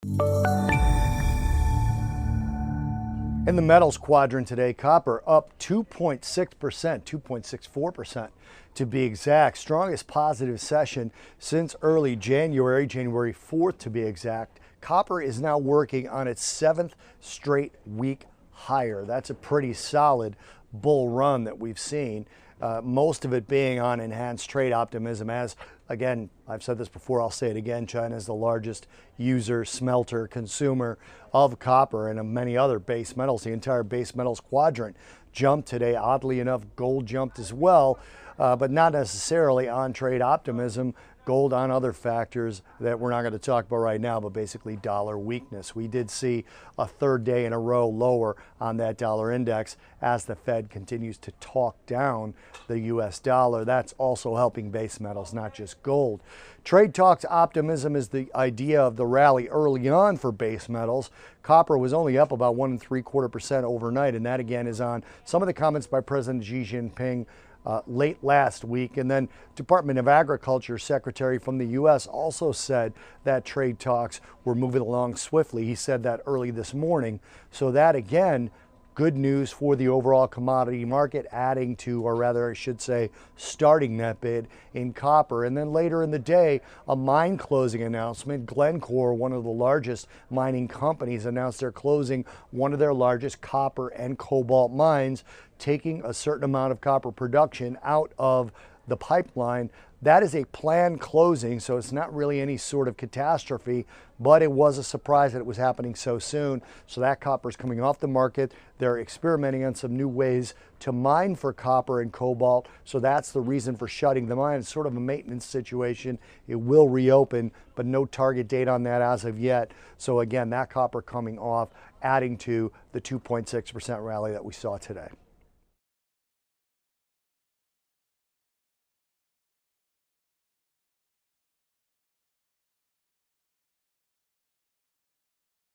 In the metals quadrant today, copper up 2.6%, 2.64% to be exact. Strongest positive session since early January, January 4th to be exact. Copper is now working on its 7th straight week higher. That's a pretty solid bull run that we've seen. Most of it being on enhanced trade optimism as, again, I've said this before, I'll say it again, China is the largest user, smelter, consumer of copper and of many other base metals. The entire base metals quadrant jumped today. Oddly enough, gold jumped as well, but not necessarily on trade optimism. Gold on other factors that we're not going to talk about right now, but basically dollar weakness. We did see a third day in a row lower on that dollar index as the Fed continues to talk down the US dollar. That's also helping base metals, not just gold. Trade talks optimism is the idea of the rally early on for base metals. Copper was only up about 1.75% overnight, and that again is on some of the comments by President Xi Jinping late last week. And then Department of Agriculture Secretary from the U.S. also said that trade talks were moving along swiftly. He said that early this morning. So that again, good news for the overall commodity market, adding to, or rather I should say, starting that bid in copper. And then later in the day, a mine closing announcement. Glencore, one of the largest mining companies, announced they're closing one of their largest copper and cobalt mines, taking a certain amount of copper production out of the pipeline. That is a planned closing, so it's not really any sort of catastrophe, but it was a surprise that it was happening so soon. So that copper is coming off the market. They're experimenting on some new ways to mine for copper and cobalt, so that's the reason for shutting the mine. It's sort of a maintenance situation. It will reopen, but no target date on that as of yet. So again, that copper coming off, adding to the 2.6% rally that we saw today.